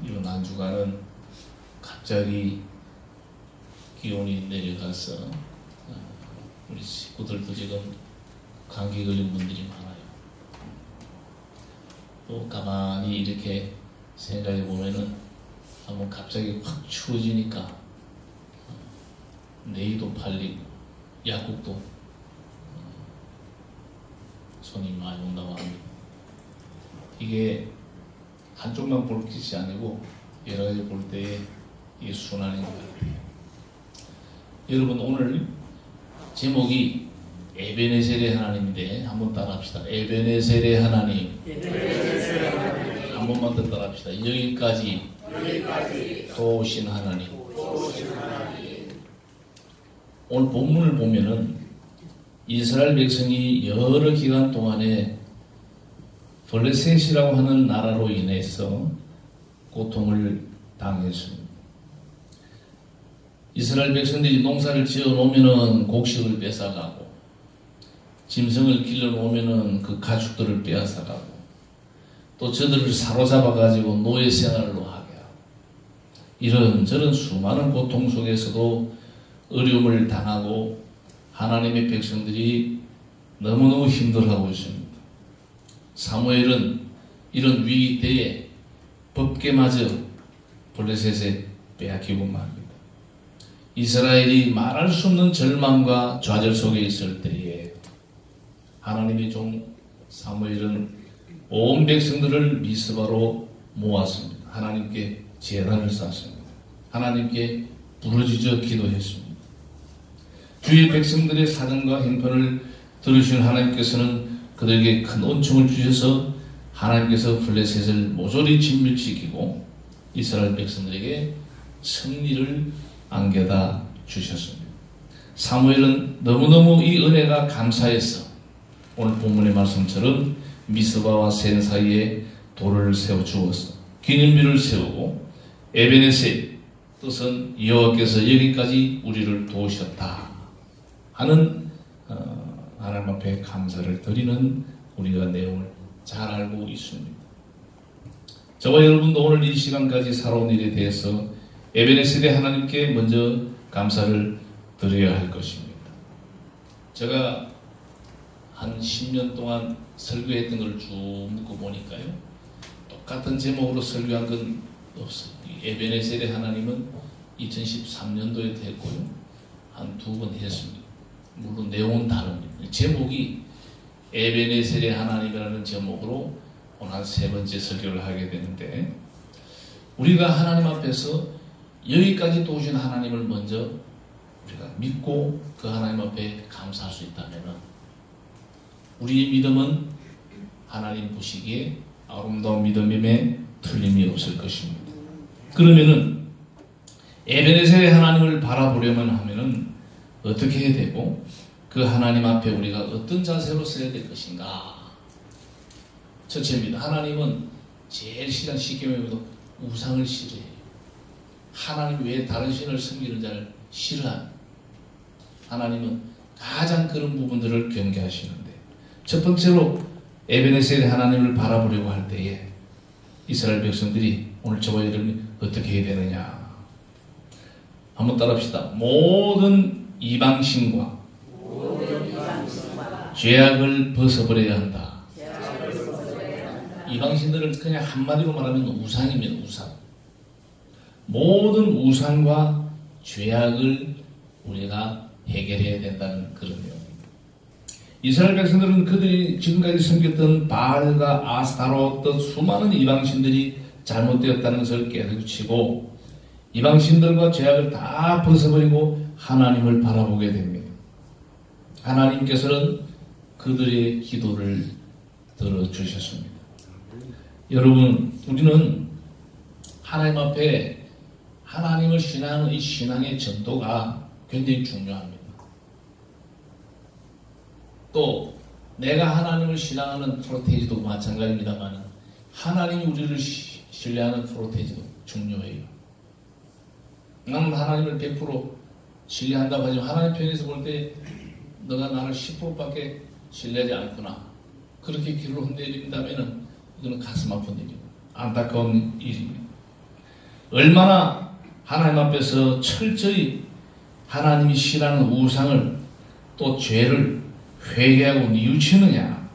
이번 한 주간은 갑자기 기온이 내려가서 우리 식구들도 지금 감기 걸린 분들이 많아요. 또 가만히 이렇게 생각해 보면은 한번 갑자기 확 추워지니까 내일도 팔리고 약국도 손이 많이 온다고 합니다. 이게 한쪽만 볼 것이 아니고 여러 가지 볼 때에 이게 순환인 것 같아요. 여러분, 오늘 제목이 에베네셀의 하나님인데 한번 따라합시다. 에베네셀의 하나님. 한 번만 더 따라합시다. 여기까지 도우신 하나님. 오늘 본문을 보면은 이스라엘 백성이 여러 기간 동안에 블레셋이라고 하는 나라로 인해서 고통을 당했습니다. 이스라엘 백성들이 농사를 지어 놓으면은 곡식을 뺏어가고, 짐승을 길러 놓으면은 그 가축들을 빼앗아가고, 또 저들을 사로잡아 가지고 노예 생활로 하게 하고, 이런저런 수많은 고통 속에서도 어려움을 당하고 하나님의 백성들이 너무너무 힘들어하고 있습니다. 사무엘은 이런 위기 때에 법궤마저 블레셋에 빼앗기고 맙니다. 이스라엘이 말할 수 없는 절망과 좌절 속에 있을 때에 하나님의 종 사무엘은 온 백성들을 미스바로 모았습니다. 하나님께 제단을 쌓았습니다. 하나님께 부르짖어 기도했습니다. 주의 백성들의 사정과 형편을 들으신 하나님께서는 그들에게 큰 은총을 주셔서 하나님께서 블레셋을 모조리 진멸시키고 이스라엘 백성들에게 승리를 안겨다 주셨습니다. 사무엘은 너무너무 이 은혜가 감사해서 오늘 본문의 말씀처럼 미스바와 센 사이에 돌을 세워 주어서 기념비를 세우고 에베네셀, 뜻은 여호와께서 여기까지 우리를 도우셨다 하는 하나님 앞에 감사를 드리는 우리가 내용을 잘 알고 있습니다. 저와 여러분도 오늘 이 시간까지 살아온 일에 대해서 에베네셀의 하나님께 먼저 감사를 드려야 할 것입니다. 제가 한 10년 동안 설교했던 걸 쭉 묶어 보니까요, 똑같은 제목으로 설교한 건 없어요. 에베네셀의 하나님은 2013년도에도 했고요, 한 2번 했습니다. 물론 내용은 다릅니다. 제목이 에베네셀의 하나님이라는 제목으로 오늘 한 3번째 설교를 하게 되는데, 우리가 하나님 앞에서 여기까지 도우신 하나님을 먼저 우리가 믿고 그 하나님 앞에 감사할 수 있다면 우리의 믿음은 하나님 보시기에 아름다운 믿음임에 틀림이 없을 것입니다. 그러면은 에베네셀의 하나님을 바라보려면 하면은 어떻게 해야 되고, 그 하나님 앞에 우리가 어떤 자세로 서야 될 것인가? 첫째입니다. 하나님은 제일 쉽게 말해도 우상을 싫어해요. 하나님 외에 다른 신을 섬기는 자를 싫어합니다. 하나님은 가장 그런 부분들을 경계하시는데, 첫 번째로 에베네셀의 하나님을 바라보려고 할 때에 이스라엘 백성들이 오늘 저와 여러분이 어떻게 해야 되느냐? 한번 따라합시다. 모든 이방신과 죄악을 벗어버려야 한다. 이방신들은 그냥 한마디로 말하면 우상입니다. 우상. 모든 우상과 죄악을 우리가 해결해야 된다는 그런 내용입니다. 이스라엘 백성들은 그들이 지금까지 섬겼던 바알과 아스타롯 등 수많은 이방신들이 잘못되었다는 것을 깨우치고 이방신들과 죄악을 다 벗어버리고 하나님을 바라보게 됩니다. 하나님께서는 그들의 기도를 들어주셨습니다. 여러분, 우리는 하나님 앞에 하나님을 신앙하는 이 신앙의 전도가 굉장히 중요합니다. 또 내가 하나님을 신앙하는 프로테이지도 마찬가지입니다만 하나님이 우리를 신뢰하는 프로테이지도 중요해요. 나는 하나님을 100% 신뢰한다고 하지만 하나님 편에서 볼 때 너가 나를 10%밖에 신뢰하지 않구나, 그렇게 길을 흔들린다면 이거는 가슴 아픈 일이고 안타까운 일입니다. 얼마나 하나님 앞에서 철저히 하나님이 싫어하는 우상을 또 죄를 회개하고 뉘우치느냐.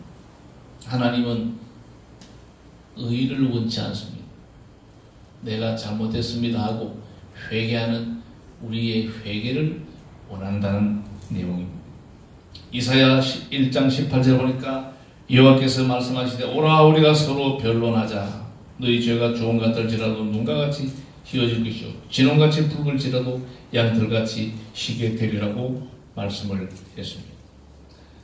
하나님은 의를 원치 않습니다. 내가 잘못했습니다 하고 회개하는 우리의 회개를 원한다는 내용입니다. 이사야 1장 18절 보니까 여호와께서 말씀하시되 오라 우리가 서로 변론하자. 너희 죄가 주홍 같을지라도 눈과 같이 희어질 것이요 진홍같이 붉을지라도 양털같이 희게 되리라고 말씀을 했습니다.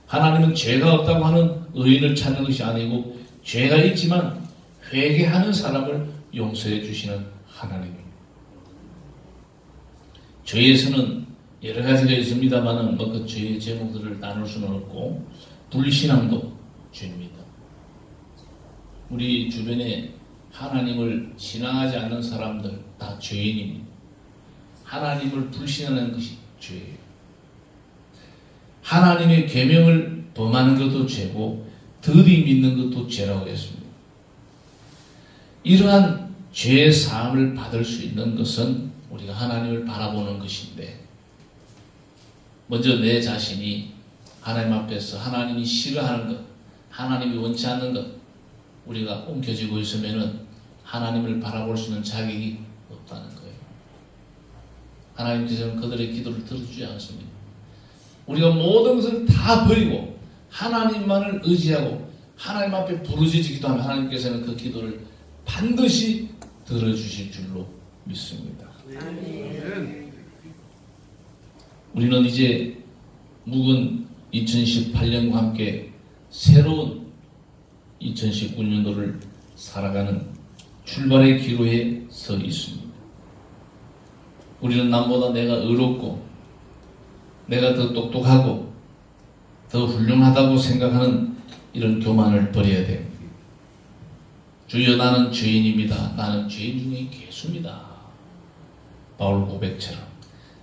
하나님은 죄가 없다고 하는 의인을 찾는 것이 아니고 죄가 있지만 회개하는 사람을 용서해 주시는 하나님입니다. 죄에서는 여러 가지가 있습니다만 그 죄의 제목들을 나눌 수는 없고 불신앙도 죄입니다. 우리 주변에 하나님을 신앙하지 않는 사람들 다 죄인입니다. 하나님을 불신하는 것이 죄예요. 하나님의 계명을 범하는 것도 죄고 더디 믿는 것도 죄라고 했습니다. 이러한 죄의 사함을 받을 수 있는 것은 우리가 하나님을 바라보는 것인데 먼저 내 자신이 하나님 앞에서 하나님이 싫어하는 것, 하나님이 원치 않는 것 우리가 옮겨지고 있으면 하나님을 바라볼 수 있는 자격이 없다는 거예요. 하나님께서는 그들의 기도를 들어주지 않습니다. 우리가 모든 것을 다 버리고 하나님만을 의지하고 하나님 앞에 부르짖어 기도하면 하나님께서는 그 기도를 반드시 들어주실 줄로 믿습니다. 우리는 이제 묵은 2018년과 함께 새로운 2019년도를 살아가는 출발의 기로에 서 있습니다. 우리는 남보다 내가 의롭고 내가 더 똑똑하고 더 훌륭하다고 생각하는 이런 교만을 버려야 돼요. 주여 나는 죄인입니다. 나는 죄인 중에 괴수입니다. 바울 고백처럼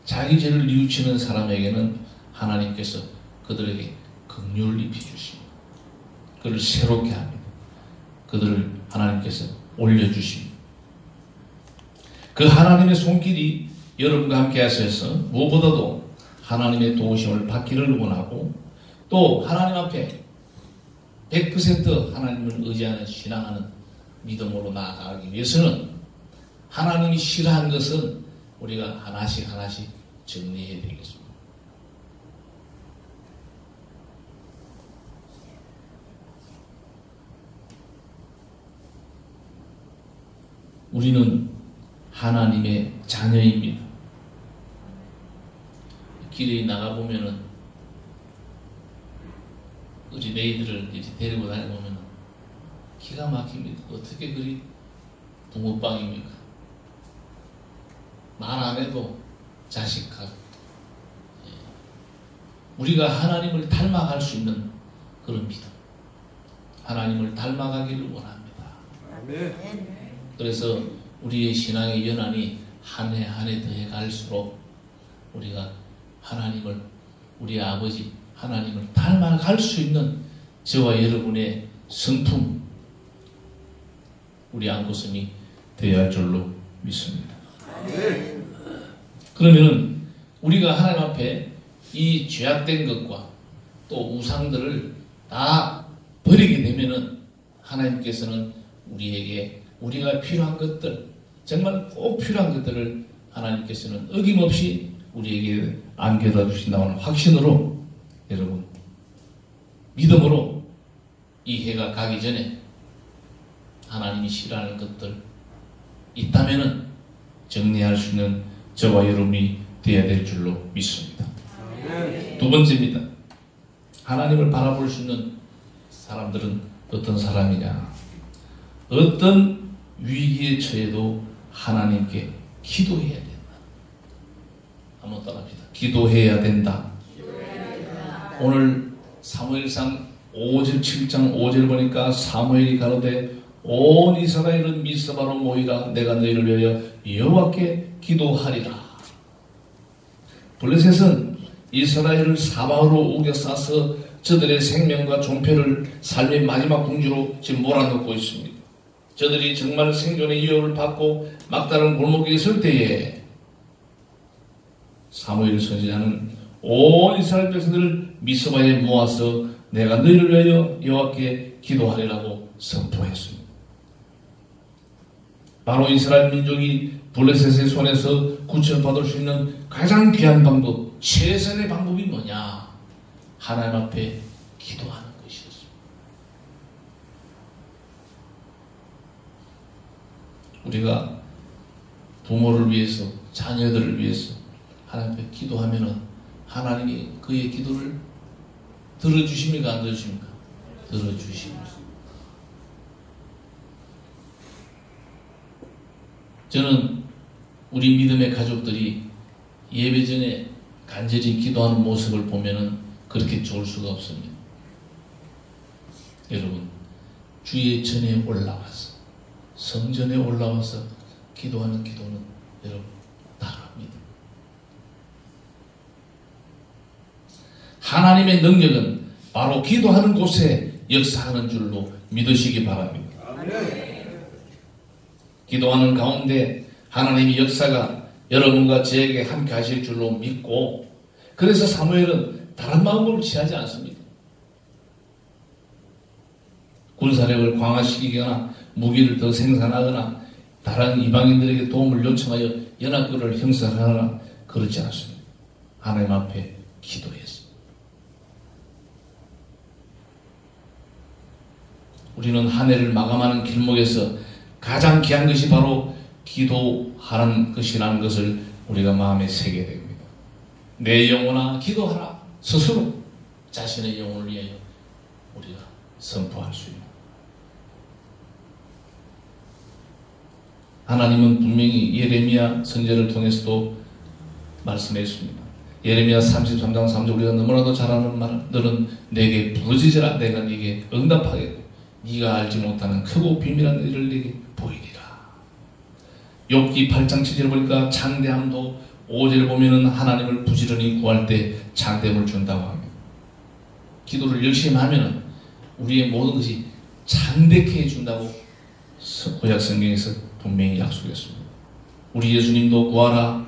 자기 죄를 뉘우치는 사람에게는 하나님께서 그들에게 긍휼을 입혀주십니다. 그를 새롭게 합니다. 그들을 하나님께서 올려주십니다. 그 하나님의 손길이 여러분과 함께 하셔서 무엇보다도 하나님의 도우심을 받기를 원하고 또 하나님 앞에 100% 하나님을 의지하는 신앙하는 믿음으로 나아가기 위해서는 하나님이 싫어하는 것은 우리가 하나씩 하나씩 정리해야 되겠습니다. 우리는 하나님의 자녀입니다. 길에 나가보면은 어린애들을 이렇게 데리고 다니보면 기가 막힙니다. 어떻게 그리 붕어빵입니까? 말 안 해도 자식하고 우리가 하나님을 닮아갈 수 있는 그런 믿음, 하나님을 닮아가기를 원합니다. 아멘. 그래서 우리의 신앙의 연한이 한 해 한 해 더해 갈수록 우리가 하나님을 우리 아버지 하나님을 닮아갈 수 있는 저와 여러분의 성품 우리 안고성이 되어야 할 줄로 믿습니다. 그러면 우리가 하나님 앞에 이 죄악된 것과 또 우상들을 다 버리게 되면은 하나님께서는 우리에게 우리가 필요한 것들 정말 꼭 필요한 것들을 하나님께서는 어김없이 우리에게 안겨다 주신다는 확신으로 여러분 믿음으로 이 해가 가기 전에 하나님이 싫어하는 것들 있다면은 정리할 수 있는 저와 여러분이 되어야 될 줄로 믿습니다. 두 번째입니다. 하나님을 바라볼 수 있는 사람들은 어떤 사람이냐? 어떤 위기에 처해도 하나님께 기도해야 된다. 한번 따라합시다. 기도해야 된다. 오늘 사무엘상 5절 7장 5절 보니까 사무엘이 가로되 온 이스라엘은 미스바로 모이라. 내가 너희를 위하여 여호와께 기도하리라. 블레셋은 이스라엘을 사방으로 우겨싸서 저들의 생명과 존폐를 삶의 마지막 궁지로 지금 몰아넣고 있습니다. 저들이 정말 생존의 위협을 받고 막다른 골목에 있을 때에 사무엘 선지자는 온 이스라엘 백성들을 미스바에 모아서 내가 너희를 위하여 여호와께 기도하리라고 선포했습니다. 바로 이스라엘 민족이 블레셋의 손에서 구출받을 수 있는 가장 귀한 방법, 최선의 방법이 뭐냐? 하나님 앞에 기도하는 것이었습니다. 우리가 부모를 위해서, 자녀들을 위해서 하나님 앞에 기도하면은 하나님이 그의 기도를 들어주십니까? 안 들어주십니까? 들어주십니다. 저는 우리 믿음의 가족들이 예배 전에 간절히 기도하는 모습을 보면은 그렇게 좋을 수가 없습니다. 여러분, 주의 전에 올라와서, 성전에 올라와서 기도하는 기도는 여러분 다릅니다. 하나님의 능력은 바로 기도하는 곳에 역사하는 줄로 믿으시기 바랍니다. 기도하는 가운데 하나님의 역사가 여러분과 저에게 함께 하실 줄로 믿고, 그래서 사무엘은 다른 방법을 취하지 않습니다. 군사력을 강화시키거나 무기를 더 생산하거나 다른 이방인들에게 도움을 요청하여 연합군을 형성하거나 그렇지 않습니다. 하나님 앞에 기도했습니다. 우리는 한 해를 마감하는 길목에서 가장 귀한 것이 바로 기도하는 것이라는 것을 우리가 마음에 새게 됩니다. 내 영혼아 기도하라. 스스로 자신의 영혼을 위하여 우리가 선포할 수 있는. 하나님은 분명히 예레미야 선지자를 통해서도 말씀했습니다. 예레미야 33장 3절 우리가 너무나도 잘 아는 말, 너는 내게 부르짖으라 내가 네게 응답하겠고 네가 알지 못하는 크고 비밀한 일을 네게 보이리라. 욥기 8장 7절 보니까 창대함도 5절에 보면은 하나님을 부지런히 구할 때 창대함을 준다고 합니다. 기도를 열심히 하면은 우리의 모든 것이 창대케 해준다고 구약 성경에서 분명히 약속했습니다. 우리 예수님도 구하라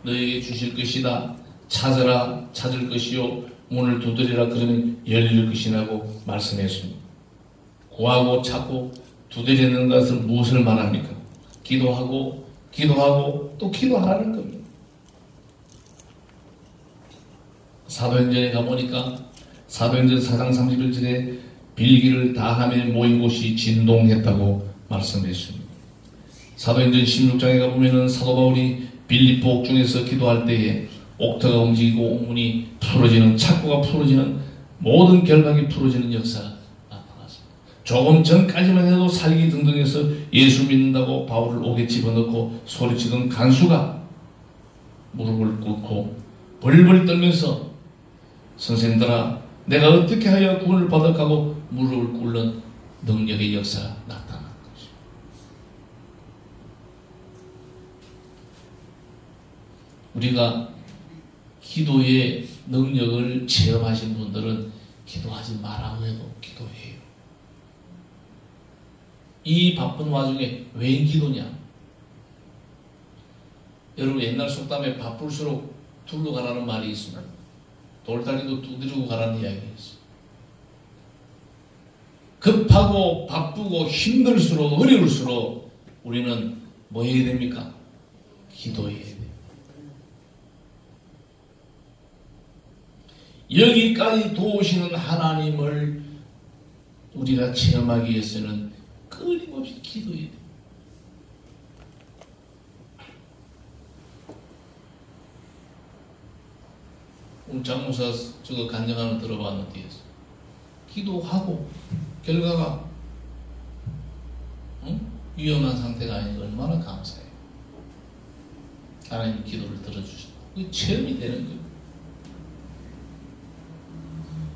너에게 주실 것이다. 찾으라 찾을 것이요 문을 두드리라 그러면 열릴 것이라고 말씀했습니다. 구하고 찾고 두드리는 것은 무엇을 말합니까? 기도하고 또 기도하라는 겁니다. 사도행전에 가보니까 사도행전 4장 31절에 빌기를 다함에 모인 곳이 진동했다고 말씀했습니다. 사도행전 16장에 가보면 사도 바울이 빌립보 옥중에서 기도할 때에 옥터가 움직이고 옥문이 풀어지는, 창고가 풀어지는, 모든 결박이 풀어지는 역사가 나타났습니다. 조금 전까지만 해도 살기 등등해서 예수 믿는다고 바울을 옥에 집어넣고 소리치던 간수가 무릎을 꿇고 벌벌 떨면서 선생들아 내가 어떻게 하여 구원을 받을까고 무릎을 꿇는 능력의 역사가 나타난 것입니다. 우리가 기도의 능력을 체험하신 분들은 기도하지 말라고 해도 기도해요. 이 바쁜 와중에 왜 기도냐? 여러분 옛날 속담에 바쁠수록 둘러 가라는 말이 있습니다. 돌다리도 두드리고 가라는 이야기가 있어요. 급하고 바쁘고 힘들수록 어려울수록 우리는 뭐 해야 됩니까? 기도해야 돼요. 여기까지 도우시는 하나님을 우리가 체험하기 위해서는 끊임없이 기도해야 돼요. 오늘 장모사 저거 간증하는 들어봤는데 기도하고 결과가 위험한 상태가 아니고 얼마나 감사해요. 하나님 기도를 들어주시고 그게 체험이 되는 거예요.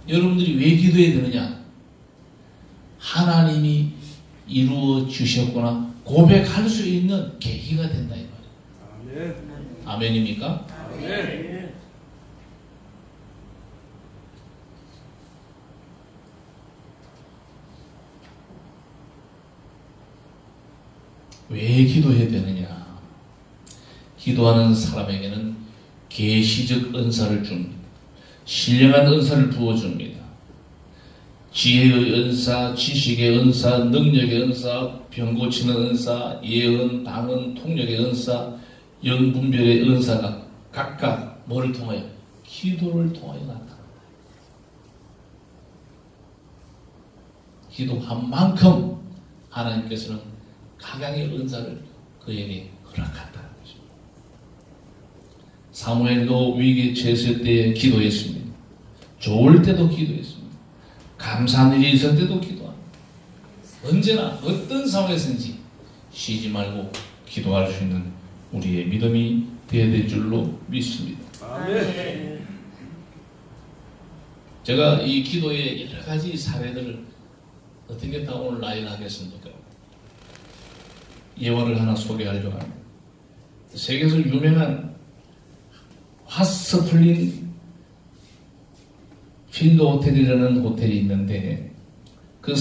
여러분들이 왜 기도해야 되느냐? 하나님이 이루어 주셨거나 고백할 수 있는 계기가 된다 이 말이에요. 아멘. 아멘입니까? 아멘. 왜 기도해야 되느냐? 기도하는 사람에게는 계시적 은사를 줍니다. 신령한 은사를 부어줍니다. 지혜의 은사, 지식의 은사, 능력의 은사, 병 고치는 은사, 예언, 방언, 통역의 은사, 영분별의 은사가 각각 뭐를 통하여? 기도를 통하여 나타납니다. 기도한 만큼 하나님께서는 각양의 은사를 그에게 허락한다는 것입니다. 사무엘도 위기에 처했을 때에 기도했습니다. 좋을 때도 기도했습니다. 감사한 일이 있을 때도 기도합니다. 언제나 어떤 상황에서든지 쉬지 말고 기도할 수 있는 우리의 믿음이 되어야 될 줄로 믿습니다. 아멘. 제가 이 기도의 여러 가지 사례들을 어떻게 다 오늘 나열하겠습니까? 예화를 하나 소개하려고 합니다. 세계에서 유명한 핫스플링 필드 호텔이라는 호텔이 있는데 그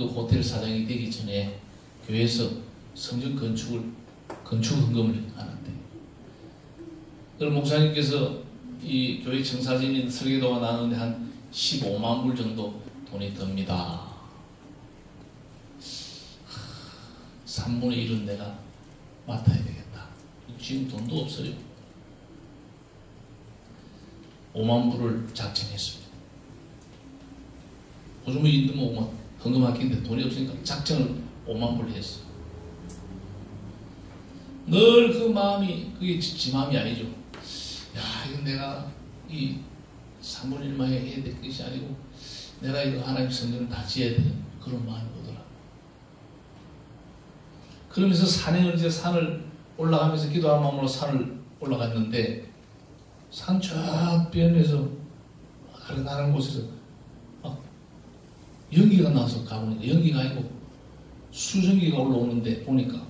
호텔 사장이 되기 전에 교회에서 성전 건축 헌금을 하는데 그럼 목사님께서 이 교회 청사진인 설계도가 나누는데 한 15만 불 정도 돈이 듭니다. 3분의 1은 내가 맡아야 되겠다. 지금 돈도 없어요. 5만 불을 작정했습니다. 요즘은 있는 뭐 헌금하기인데 돈이 없으니까 작정을 5만 불 했어. 늘 그 마음이 그게 지 마음이 아니죠. 야, 이건 내가 이 3분의 1만 해야 될 것이 아니고 내가 이거 하나님 성전을 다 지어야 되는 그런 마음이 오더라. 그러면서 산을 올라가면서 기도하는 마음으로 산을 올라갔는데 산 좌변에서 아른아른 곳에서 막 연기가 나서 가보니까 연기가 아니고 수증기가 올라오는데 보니까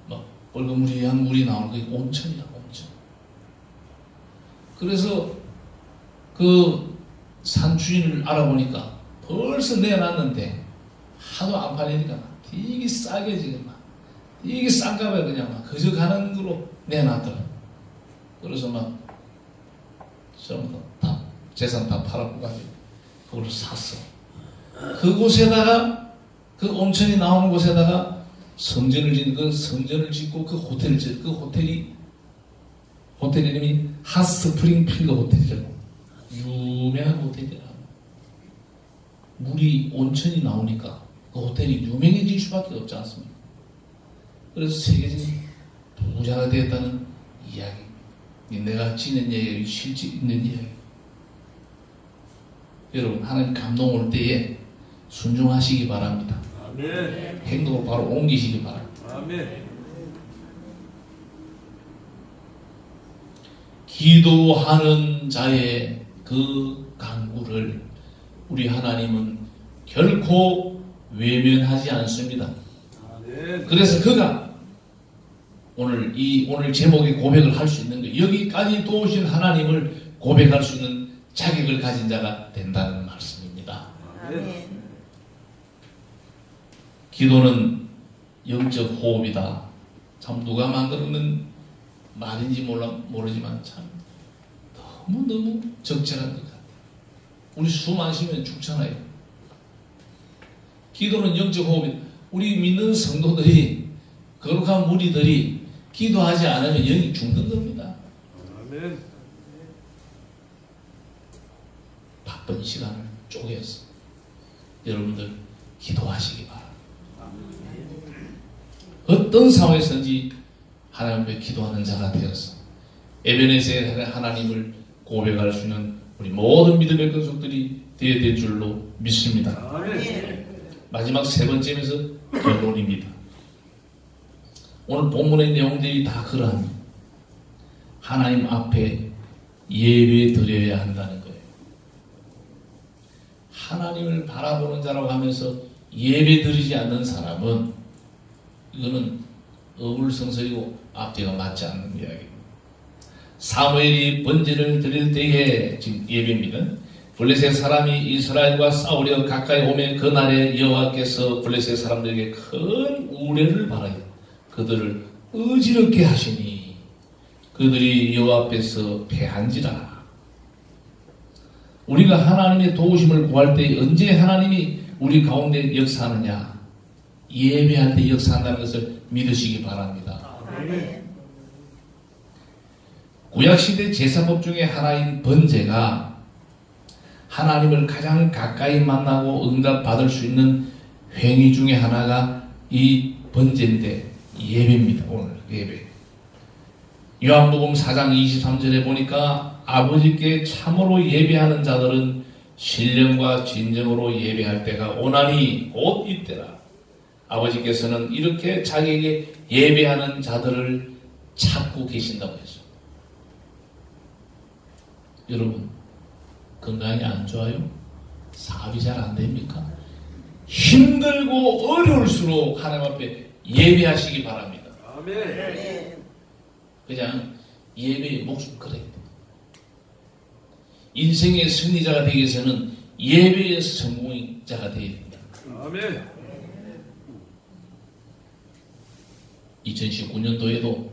막 얼그무리한 물이 나오는 게 온천이야, 온천. 그래서 그 산 주인을 알아보니까 벌써 내놨는데 하도 안 팔리니까 되게 싸게 지금 막 이게 싼가 봐요. 그냥 막 그저 가는 거로 내놨더라. 그래서 막 다 재산 다 팔아고 가지고 그걸 샀어. 그곳에다가 그 온천이 나오는 곳에다가 성전을 짓는 그 성전을 짓고 그 호텔을 짓 그 호텔 이름이 핫스프링필드 호텔이라고 유명한 호텔이라. 물이 온천이 나오니까 그 호텔이 유명해질 수밖에 없지 않습니까? 그래서 세계적인 부자가 되었다는 이야기. 내가 지는 얘기, 실제 있는 이야기. 여러분, 하나님 감동 올 때에 순종하시기 바랍니다. 아멘. 행동을 바로 옮기시기 바랍니다. 아멘. 기도하는 자의 그 간구를 우리 하나님은 결코 외면하지 않습니다. 아멘. 그래서 그가 오늘 제목의 고백을 할 수 있는 거예요. 여기까지 도우신 하나님을 고백할 수 있는 자격을 가진 자가 된다는 말씀입니다. 아멘. 기도는 영적 호흡이다. 참 누가 만들어낸 말인지 모르지만 참 너무너무 적절한 것 같아요. 우리 숨 안 쉬면 죽잖아요. 기도는 영적 호흡이다. 우리 믿는 성도들이 거룩한 무리들이 기도하지 않으면 영이 죽는 겁니다. 아멘. 바쁜 시간을 쪼개서 여러분들 기도하시기 바랍니다. 어떤 상황에서든지 하나님 앞에 기도하는 자가 되어서 에베네셀의 하나님을 고백할 수 있는 우리 모든 믿음의 근속들이 되어야 될 줄로 믿습니다. 아멘. 마지막 세 번째면서 결론입니다. 오늘 본문의 내용들이 다 그러합니다. 하나님 앞에 예배 드려야 한다는 거예요. 하나님을 바라보는 자라고 하면서 예배 드리지 않는 사람은 이거는 어불성설이고 앞뒤가 맞지 않는 이야기입니다. 사무엘이 번제를 드릴 때에 지금 예배입니다. 블레셋 사람이 이스라엘과 싸우려 가까이 오면 그날에 여호와께서 블레셋 사람들에게 큰 우레를 바라요. 그들을 어지럽게 하시니 그들이 여호와 앞에서 패한지라. 우리가 하나님의 도우심을 구할 때 언제 하나님이 우리 가운데 역사하느냐? 예배할 때 역사한다는 것을 믿으시기 바랍니다. 아멘. 구약시대 제사법 중에 하나인 번제가 하나님을 가장 가까이 만나고 응답받을 수 있는 행위 중에 하나가 이 번제인데 예배입니다. 오늘 예배. 요한복음 4장 23절에 보니까 아버지께 참으로 예배하는 자들은 신령과 진정으로 예배할 때가 오나니 곧 이때라. 아버지께서는 이렇게 자기에게 예배하는 자들을 찾고 계신다고 했죠. 여러분, 건강이 안 좋아요? 사업이 잘 안 됩니까? 힘들고 어려울수록 하나님 앞에 예배하시기 바랍니다. 아멘. 그냥 예배에 목숨 걸어야 돼요. 인생의 승리자가 되기 위해서는 예배의 성공자가 되어야 됩니다. 아멘. 2019년도에도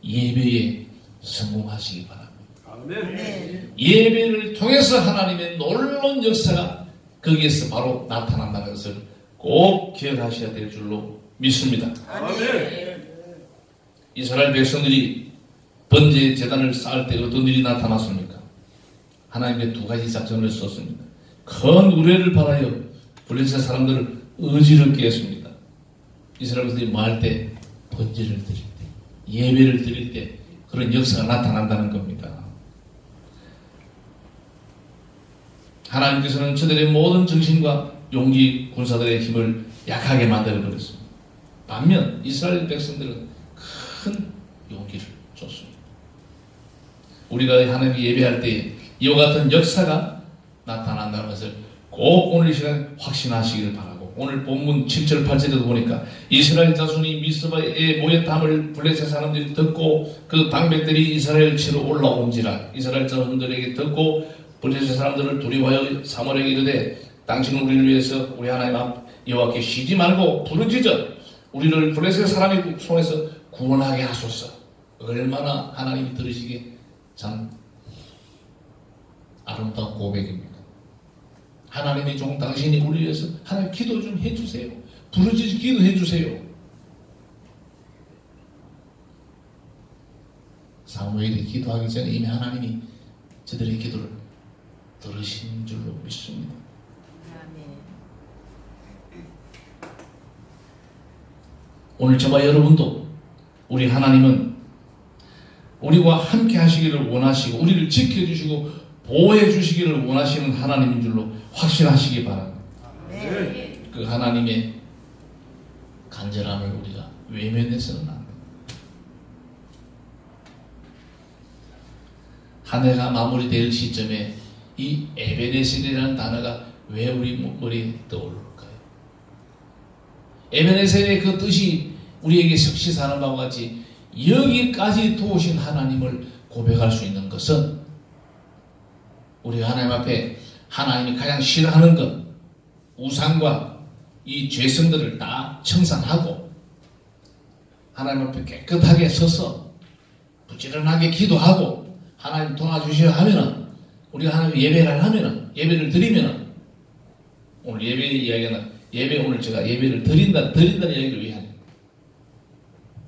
예배에 성공하시기 바랍니다. 아멘. 예배를 통해서 하나님의 놀라운 역사가 거기에서 바로 나타난다는 것을 꼭 기억하셔야 될 줄로 믿습니다. 아멘. 이스라엘 백성들이 번제 제단을 쌓을 때 어떤 일이 나타났습니까? 하나님의 두 가지 작전을 썼습니다. 큰 우레를 바라여 블레셋 사람들을 어지럽게 했습니다. 이스라엘 백성들이 뭐 할 때? 번제를 드릴 때, 예배를 드릴 때 그런 역사가 나타난다는 겁니다. 하나님께서는 저들의 모든 정신과 용기, 군사들의 힘을 약하게 만들어버렸습니다. 반면 이스라엘 백성들은 큰 용기를 줬습니다. 우리가 하나님 예배할 때 이와 같은 역사가 나타난다는 것을 꼭 오늘 이 시간 확신하시기를 바랍니다. 오늘 본문 7절 8절에도 보니까 이스라엘 자손이 미스바에 모였다함을 블레셋 사람들이 듣고 그 방백들이 이스라엘 치러 올라온지라. 이스라엘 자손들에게 듣고 블레셋 사람들을 두려워하여 사무엘에게 이르되 당신은 우리를 위해서 우리 하나님 앞 여호와께 쉬지 말고 부르짖어 우리를 블레셋 사람의 손에서 구원하게 하소서. 얼마나 하나님이 들으시기에 참 아름다운 고백입니다. 하나님의 종 당신이 우리 위해서 하나님 기도 좀 해주세요. 부르짖어 기도해 주세요. 사무엘이 기도하기 전에 이미 하나님이 저들의 기도를 들으신 줄로 믿습니다. 오늘 저와 여러분도 우리 하나님은 우리와 함께 하시기를 원하시고 우리를 지켜주시고 보호해 주시기를 원하시는 하나님인 줄로 확신하시기 바랍니다. 그 하나님의 간절함을 우리가 외면해서는 안 됩니다. 한 해가 마무리될 시점에 이 에베네셀이라는 단어가 왜 우리 머리에 떠오를까요? 에베네셀의 그 뜻이 우리에게 석시사하는 바와 같이 여기까지 도우신 하나님을 고백할 수 있는 것은 우리가 하나님 앞에 하나님이 가장 싫어하는 것, 우상과 이 죄성들을 다 청산하고 하나님 앞에 깨끗하게 서서 부지런하게 기도하고 하나님 도와주셔야 하면은 우리가 하나님 예배를 하면은 예배를 드리면은 오늘 예배 이야기는 예배 오늘 제가 예배를 드린다는 이야기를 왜 하냐?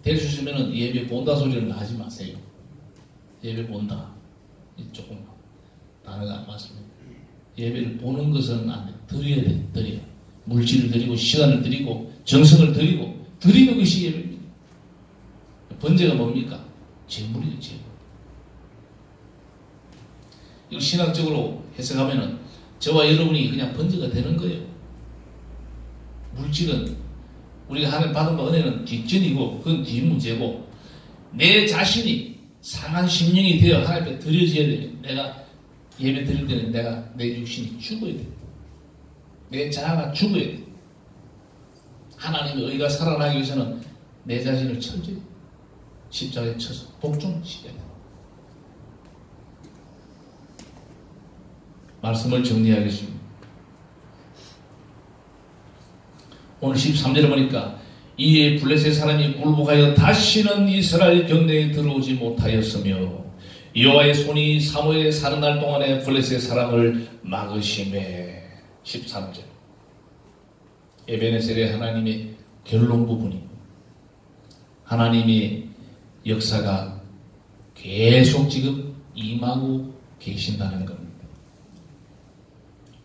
될 수 있으면은 예배 본다 소리는 하지 마세요. 예배 본다. 조금 단어가 안 맞습니다. 예배를 보는 것은 안 돼. 드려야 돼. 드려. 물질을 드리고 시간을 드리고 정성을 드리고 드리는 것이 예배입니다. 번제가 뭡니까? 제물이에요. 제물. 이걸 신학적으로 해석하면은 저와 여러분이 그냥 번제가 되는 거예요. 물질은 우리가 하나님 받은 바 은혜는 뒷전이고 그건 뒷문제고 내 자신이 상한 심령이 되어 하나님 앞에 드려져야 돼요. 내가 예배 드릴 때는 내가 내 육신이 죽어야 돼. 내 자아가 죽어야 돼. 하나님의 의가 살아나기 위해서는 내 자신을 철저히 십자가에 쳐서 복종시켜야 돼. 말씀을 정리하겠습니다. 오늘 13절에 보니까 이에 블레셋 사람이 굴복하여 다시는 이스라엘 경내에 들어오지 못하였으며 여호와의 손이 사무엘에 사는 날 동안에 블레셋 사람을 막으심에. 13절 에베네셀의 하나님의 결론 부분이 하나님의 역사가 계속 지금 임하고 계신다는 겁니다.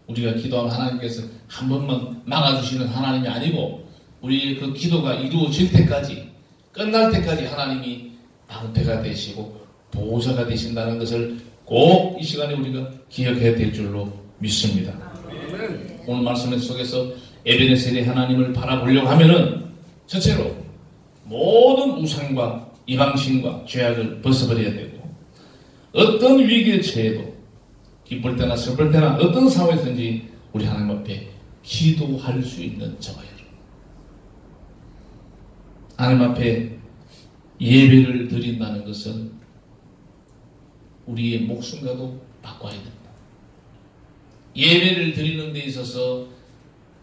우리가 기도하면 하나님께서 한 번만 막아주시는 하나님이 아니고 우리의 그 기도가 이루어질 때까지, 끝날 때까지 하나님이 방패가 되시고 보호자가 되신다는 것을 꼭 이 시간에 우리가 기억해야 될 줄로 믿습니다. 오늘 말씀 속에서 에베네셀의 하나님을 바라보려고 하면은 첫째로 모든 우상과 이방신과 죄악을 벗어버려야 되고, 어떤 위기에 처해도 기쁠 때나 슬플 때나 어떤 상황에서든지 우리 하나님 앞에 기도할 수 있는 저와 여러분, 하나님 앞에 예배를 드린다는 것은 우리의 목숨과도 바꿔야 됩니다. 예배를 드리는 데 있어서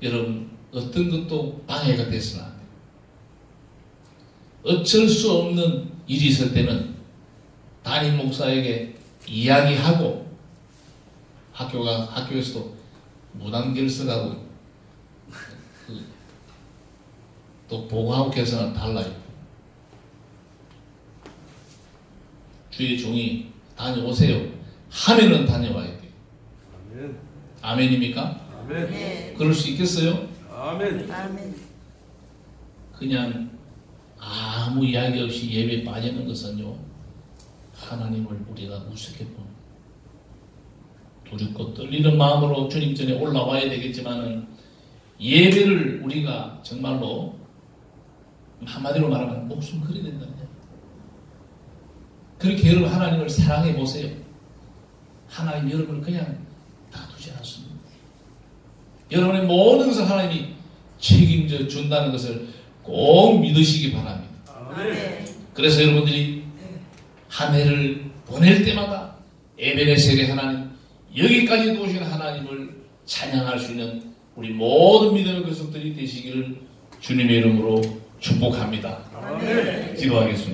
여러분 어떤 것도 방해가 되서는 안 돼요. 어쩔 수 없는 일이 있을 때는 담임 목사에게 이야기하고, 학교에서도 무단결석하고 또 보고하고 결석은 달라요. 주의 종이 다녀오세요 하면은 다녀와야 돼요. 아멘. 아멘입니까? 아멘. 그럴 수 있겠어요? 아멘. 아멘. 그냥 아무 이야기 없이 예배에 빠지는 것은요, 하나님을 우리가 우습게 보는, 두렵고 떨리는 마음으로 주님 전에 올라와야 되겠지만은, 예배를 우리가 정말로 한마디로 말하면 목숨 걸어야 된다. 그렇게 여러분 하나님을 사랑해 보세요. 하나님 여러분을 그냥 놔두지 않습니다. 여러분의 모든 것을 하나님이 책임져 준다는 것을 꼭 믿으시기 바랍니다. 아멘. 그래서 여러분들이 한 해를 보낼 때마다 에베네셀의 하나님, 여기까지 도우신 하나님을 찬양할 수 있는 우리 모든 믿음의 백성들이 되시기를 주님의 이름으로 축복합니다. 아멘. 기도하겠습니다.